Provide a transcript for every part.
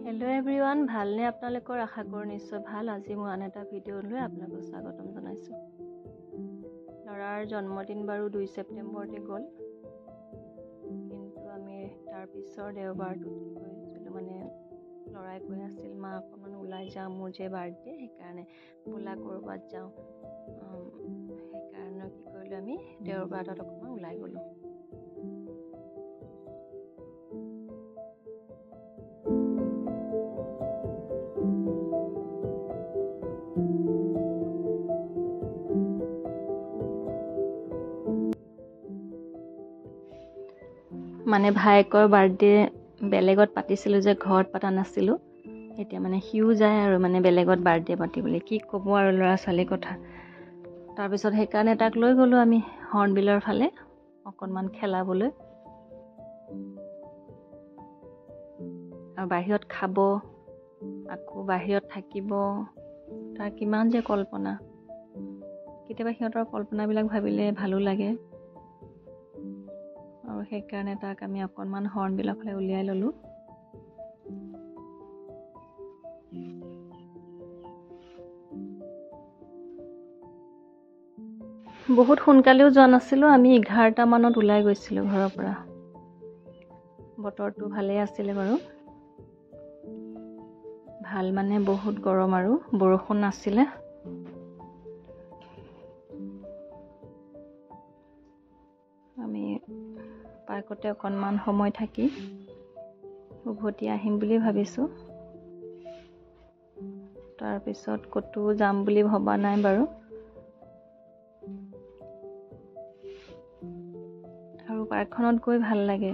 hello everyone ভালনে আপোনালোকৰ আশা কৰো নিশ্চয় ভাল আজি মই আন এটা ভিডিঅ লৈ আপোনালোকক স্বাগতম জনাইছো লৰাৰ জন্মদিন বাৰু 2 ছেপ্টেম্বৰতে গল কিন্তু আমি তাৰ পিছৰ দেওবাৰটো কি কৰিছিলো মানে লৰাই কৈ আছিল মা অকমান ওলাই যাওঁ মোৰ যে বাৰ্থডে সেইকাৰণে বলা কৰবাত যাওঁ সেইকাৰণে কি কৰিলো আমি দেওবাৰটোত অকমান ওলাই গলো মানে ভাইকৰ বাৰ্থডে বেলেগত পাতিছিলো যে ঘৰত পাতা নাছিলো এতিয়া মানে হিউ যায় আৰু মানে বেলেগত বাৰ্থডে পাতিবলৈ কি ক'ব আৰু ল'ৰা ছোৱালীৰ কথা তাৰ পিছত সেইকাৰণে তাক লৈ গলো আমি হৰ্ণবিলৰ ফালে অকনমান খেলাবলৈ আৰু বাহিৰত খাব আকৌ বাহিৰত থাকিব তাৰ কিমান যে কল্পনা কেতিয়াবা সিহঁতৰ কল্পনাবিলাক ভাবিলে ভালো লাগে আৰু সেইকাৰণে তাক আমি অকনমান হৰ্ণবিলৰ ফালে উলিয়াই ললো বহুত সোনকালেও যোৱা নাছিলো আমি 11টা মানত ওলাই গৈছিলো ঘৰৰ পৰা বতৰটো ভালে আছিল বাৰু ভাল মানে বহুত গৰম আৰু বৰষুণ নাছিলে আমি পাৰ্কতে অকনমান সময় থাকি উভতি আহিম বুলি ভাবিছো তাৰ পিছত কতো যাম বুলি ভবা নাই বাৰু আৰু পাৰ্কখনত গৈ ভাল লাগে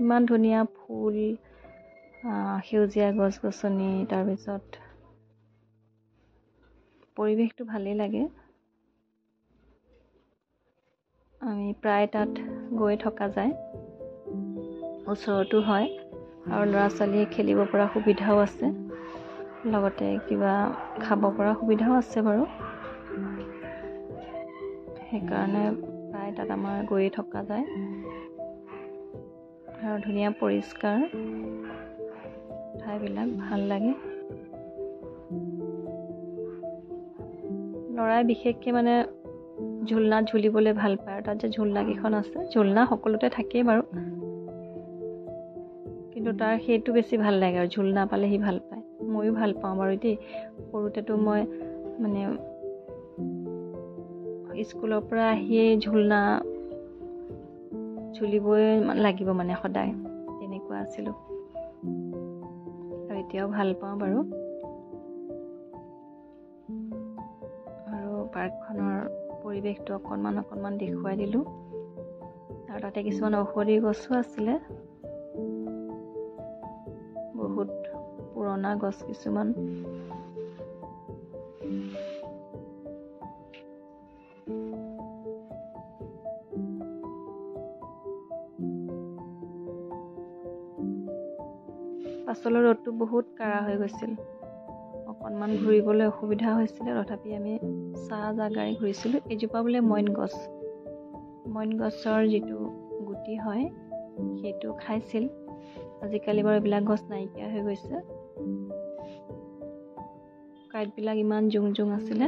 ইমান ধুনীয়া ফুল সেউজীয়া গছ-গছনি তাৰ পিছত পৰিৱেশটো ভালেই লাগে আমি প্ৰায় তাত গৈ থকা যায় ওচৰতো হয় আৰু ল'ৰা-ছোৱালীয়ে খেলিব পৰা সুবিধাও আছে লগতে কিবা খাব পৰা সুবিধাও আছে বাৰু সেইকাৰণে প্ৰায় তাত আমাৰ গৈ থকা যায় আৰু ধুনীয়া পৰিষ্কাৰ ঠাইবিলাক ভাল লাগে ল'ৰাই বিশেষকৈ মানে ঝুলনাত ঝুলিবলৈ ভাল পায় আৰু তাত যে ঝুলনা কেইখন আছে ঝুলনা সকলোতে থাকেই বাৰু কিন্তু তাৰ সেইটো বেছি ভাল লাগে আৰু ঝুলনা পালে সি ভাল পায় ময়ো ভাল পাওঁ বাৰু দেই সৰুতেতো মই মানে স্কুলৰ পৰা আহিয়ে ঝুলনা ঝুলিবই লাগিব মানে সদায় তেনেকুৱা আছিলো আৰু এতিয়াও ভাল পাওঁ বাৰু আৰু পাৰ্কখনৰ পৰিৱেশটো অকনমান দেখুৱাই দিলো আৰু তাতে কিছুমান ঔষধি গছো আছিলে বহুত পুৰণা গছ কিছুমান পাছলৈ ৰ'দটো বহুত কাঢ়া হৈ গৈছিল অকনমান ঘূৰিবলৈ অসুবিধা হৈছিল তথাপি আমি চাহ জাগাই ঘূৰিছিলো এজোপা বোলে মইন গছৰ যিটো গুটি হয় সেইটো খাইছিল আজিকালি বাৰু এইবিলাক গছ নাইকিয়া হৈ গৈছে কাইটবিলাক ইমান জুং আছিলে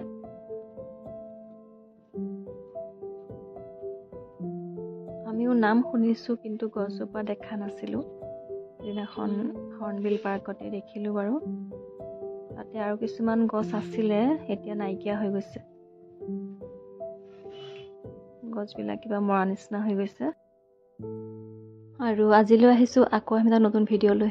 আমিও নাম শুনিছো কিন্তু গছজোপা দেখা নাছিলো দিনাখন হৰ্ণবিল পাৰ্কতে দেখিলো বাৰু তাতে আৰু কিছুমান গছ আছিলে এতিয়া নাইকিয়া হৈ গৈছে গছবিলাক কিবা মৰা নিচিনা হৈ গৈছে আৰু আজিলৈ আহিছো আকৌ এটা নতুন ভিডিঅ' লৈ